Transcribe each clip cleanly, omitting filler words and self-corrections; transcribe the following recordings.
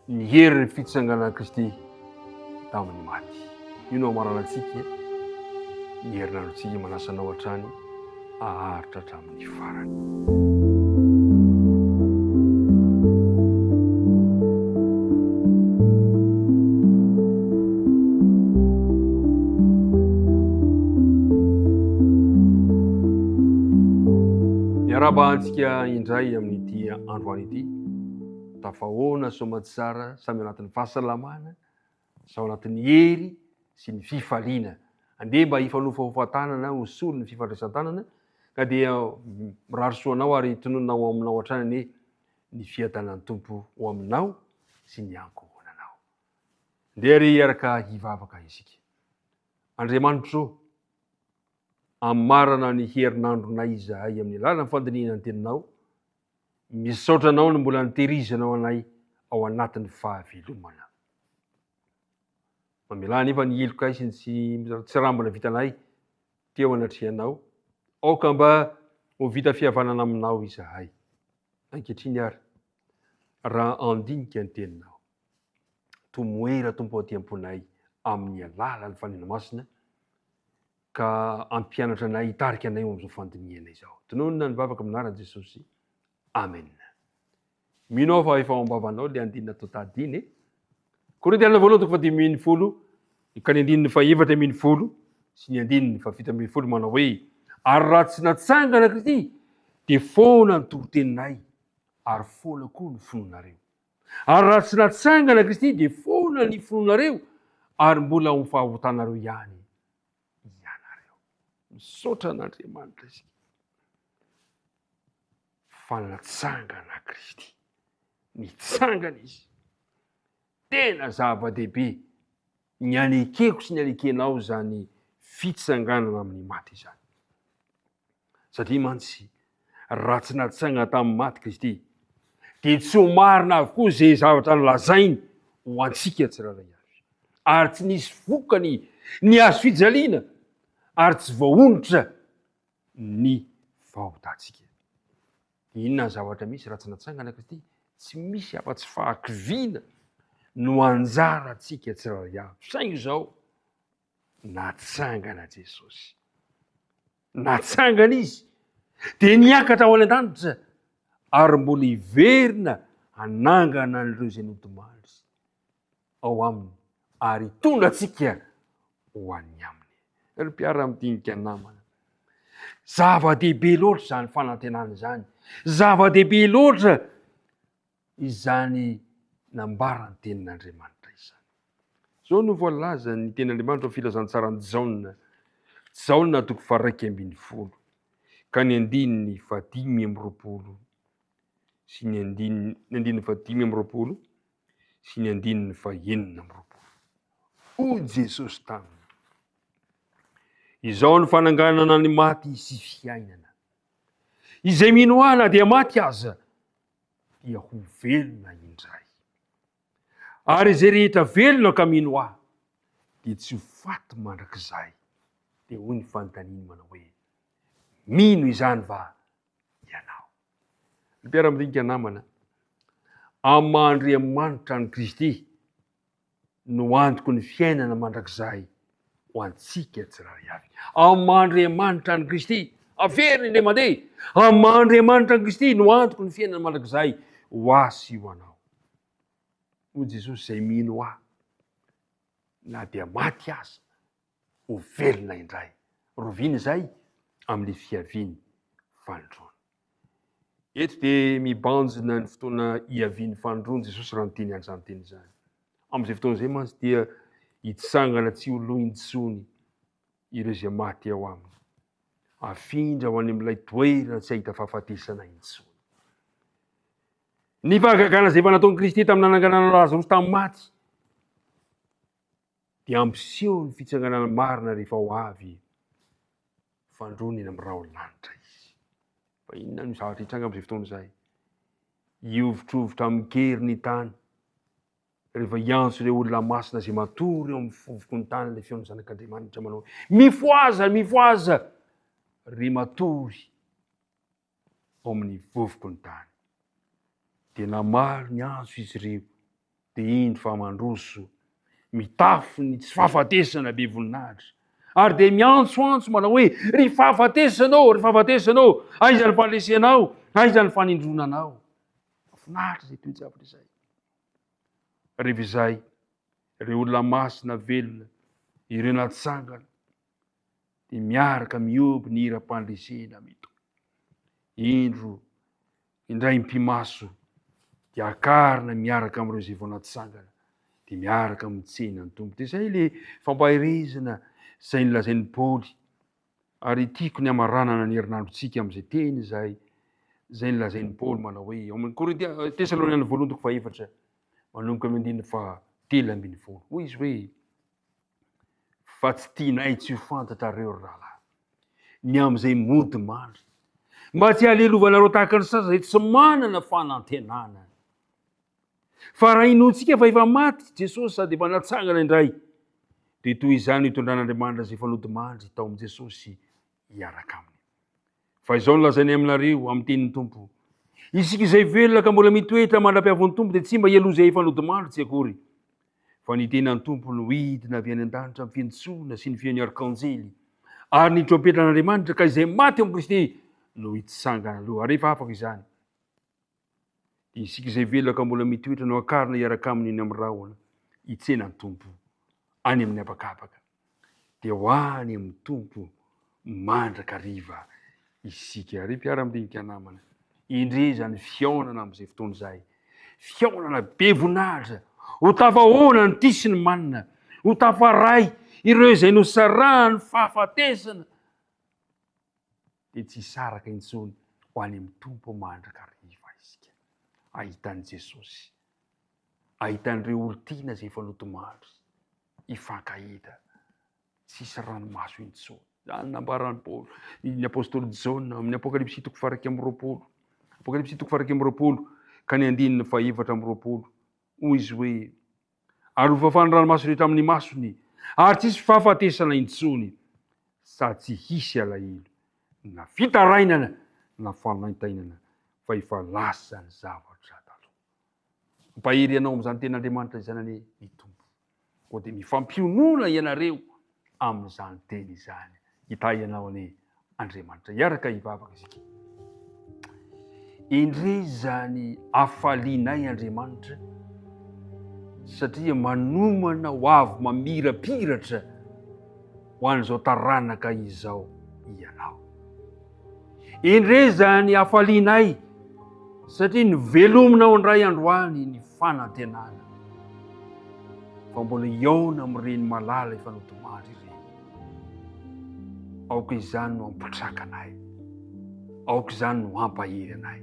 ny hery fitsanganana Kristy tamin'ny maty. Io no amaranantsika ny herinandrontsika manasanao hatrany aharitra hatramin'ny farany. Miarabantsika indray amin'ity androany ity, tafahoana somatsara samy anatin'ny fahasalamana, sao anatin'ny hery sy ny fifaliana. Andeha mba hifanofahofantanana, hosolo ny fifandraisan-tanana, ka dia mirary soanao ary tononao aminao hatrany hoe ny fiatanan'ny Tompo ho aminao sy ny ankohonanao. Ndeha ry araka hivavaka isika. Andriamanitro, amarana ny herinandronay izahay amin'ny alalan'ny fandiniana ny teninao, misaotranao no mbola nitehirizanao anay ao anatin'ny fahavelomana. Mamelà nefa ny heloka sy tsy rambana vitanay teo anatrehanao, aoka mba ho vita fihavanana aminao izahay. Ankehitriny ary, raha andinika ny teninao, tomoera Tompo aty am-ponay amin'ny alalan'ny fanena masina, ka ampianatra anay, hitarika anay amin'izao fandiniana izao. Tononona ny vavaka aminaran'i Jesosy. Amen. Mino aho fa efa ambavanao le andinina tao tadiny. Korintianina voalohany 10:10, ka ny andininy fahaefatra 10 sy ny andininy fahafito 10 manao hoe: ary raha tsy natsangana Kristy, dia foana ny toroteninay, ary foana koa ny finoanareo. Ary raha tsy natsangana Kristy, dia foana ny finoanareo, ary mbola ho fahahotanareo ihany ianareo. Misaotra an'Andriamanitra isika. Fa natsangana Kristy, nitsangana izy. Tena zava-dehibe ny anekeko sy ny anekenao zany fitsanganana amin'ny maty izany. Satria mantsy, raha tsy natsangana tamin'ny maty Kristy, dia tsy ho marina avokoa zay zavatra nolazainy ho antsika tsiraray avy. Ary tsy nisy vokany ny azo fijaliana, ary tsy voahonitra ny fahotantsika. Inona ny zavatra misy raha tsy natsangana Kristy? Tsy misy afa-tsy fahakiviana no anjara antsika tsiraray avy. Saingy izao, natsangana Jesosy. Natsangana izy, dia niakatra ao an-danitra, ary mbola hiverina hanangana an'ireo izay nodomandry ao aminy, ary hitondra antsika ho any aminy. Ry mpiara-midinika namana, zava-dehibe loatra zany fanantenana izany. Zava-dehibe loatra izany nambarany tenin'Andriamanitra izany. Zao no voalaza ny tenin'Andriamanitra ao filazantsarany Jaona 1:20, ka ny andininy 5:20 sy ny andininy 5:20 sy ny andininy 6:20. Hoy Jesosy taminy: izao ny fananganana ny maty sy fiainana. Izay mino ahy na dia maty aza, dia ho velona indray. Ary izay rehetra velona ka mino ahy, dia tsy ho faty mandrakizay. Dia hoy ny fanontaniany manao hoe: mino izany va ianao? Mpiara-midinika namana, Aman-Driamanitra ny Kristy no antoky ny fiainana mandrakizay ho antsika tsiraray avy. Aman-Driamanitra ny Kristy, averiny ilay mandeha. Aman-Driamanitra ny Kristy no antoky ny fiainana mandrakizay ho ahy sy ho anao. Hoy Jesosy: izay mino ahy, na dia maty aza, ho velona indray. Roviana izay amin'ny fiaviany fandroana. Eto dia mibanjina ny fotoana hiaviany fandroana Jesosy raha niteny an'izany teny izany. Amin'izay fotoana izay mantsy dia hitsangana tsy ho lo intsony ireo izay maty ao aminy, afindra ho any amin'ilay toerana tsy ahita fahafatesana intsony. Ny fahagagana izay efa nataon'i Kristy tamin'ny nananganana Lazarosy tamin'ny maty, dia ampiseho ny fitsanganana marina rehefa ho avy fandroana eny amin'ny raholanitra izy. Fa inona no zavatra hitranga amin'izay fotoana izay? Hiovitrovotra amin'ny keri ny tany, rehefa hiantso ireo olona masina izay matory eo amin'ny fofoko ny tany, ilay feon'ny zanak'Andriamanitra manao: mifoaza, mifoaza! Ry matory ao amin'ny fofoko ny tany. Dia namaly ny antso izy ireo dia indro fa mandroso mitafo ny tsy fahafatesana be voninahitra ary dia miantsoantso manao hoe ry fahafatesanao aiza ny fandresenao aiza ny fanindronanao finahitra zay toejavatra izay rehefa izay ireo olona masina velona ireo natsangana dia miaraka mioby ny hira-pandresena mito indro indray mpimaso dia akarina miaraka amin'ireo izay vao natsangana dia miaraka mitsena ny tompo dia izay le fampahirizana izay nilazain'ny Paoly ary tiako ny hamaranana ny herinandrontsika amin'izay teny izay nilazain'ny Paoly manao hoe ao amin'ny Korintia Tesaloniana voalohany toko fahaefatra manomboka amin'ny andininy faha-10 hoy izy hoe fa tsy tianay tsy ho fantatrareo rahalahy ny amin'izay mody mandry mba tsy halelovana tahaka ny sasa izay tsy manana fanantenana fa raha inontsika fa efa maty Jesosy sady efa natsangana indray dia toy izany hitondran'Andriamanitra izay fanodimandry tao amin'i Jesosy hiaraka aminy fa izao nolazainy aminareo amin'ny tenin'ny Tompo isika izay velona ka mbola mitoetra mandra-piavon'ny Tompo dia tsy mba hialoza fanodimandry tsy akory fa ny tenan'ny Tompo no hidina avy any an-danitra amin'ny fiantsoana sy ny fian'ny arkanjely ary ny trompetran'Andriamanitra ka izay maty amin'ny Kristy no hitsangana aloha ary rehefa afaka izany dia isika izay velona ka mbola mitoetra no akarina hiaraka aminy eny amin'ny rahona hitsenan'ny Tompo any amin'ny habakabaka dia ho any amin'ny Tompo mandraka riva isika ary mpiara-midinika namana indrezany fiaonana amin'izay fotoana izay fiaonana be voninahitra ho tafahoana ny tisy ny manina ho tafaray ireo izay nosarahany fahafatesana dia tsy saraka intsony ho any amin'ny Tompo mandraka riva isika ahitany Jesosy ahitan'ireo olontiana izay fanodimandry hifankahita tsisy ranomaso intsony zany nambaran'ny Paoly ny apôstôly Jaona amin'ny Apokalipsy 2:20 Apokalipsy 2:20 ka ny andininy faha-4:20 hoy izy hoe ary ho fafany ranomaso rehetra amin'ny masony ary tsisy fahafatesana intsony sady tsy hisy alahelo na fitarainana na fanaintainana fa efa lasa ny zavatra taloha mpahiry ianao amin'izany ten'Andriamanitra izany ny Tompo koa dia mifampionona ianareo amin'izany teny izany hita ianao any Andriamanitra hiaraka hivavaka isika indrezany hafalianay Andriamanitra satria manomana ho avy mamirapiratra ho an'izao taranaka izao ianao indrezany hafalianay satria nivelominao indray androany ny fanantenana fa mbola iaona amin'ireny malala fanodimandry ireny aoka izany no ampitraka anay aoka izany no ampahery anay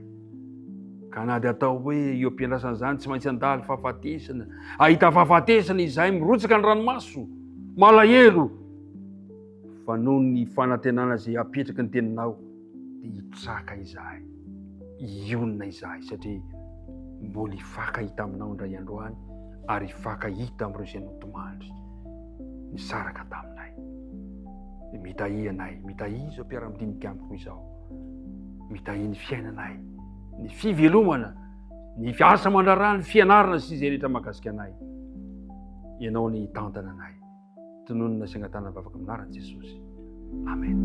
ka na dia atao hoe eo am-piandrasana izany tsy maintsy handalo fahafatesana ahita fahafatesana izahay mirotsaka ny ranomaso malahelo fa noho ny fanantenana izay apetraka ny teninao dia hitraka izahay ionina izahay satria mbola hifankahita aminao indray androany ary hifankahita amin'ireo izay nodimandry nisaraka taminay mitahi anay mitahi izao mpiara-midinika amiko izao mitahi ny fiainanay ny fivelomana ny asa mandrarà ny fianarana sy izay rehetra mahakasika anay ianao ny tantana anay tononona sy angatana vavaka aminaran'i Jesosy amen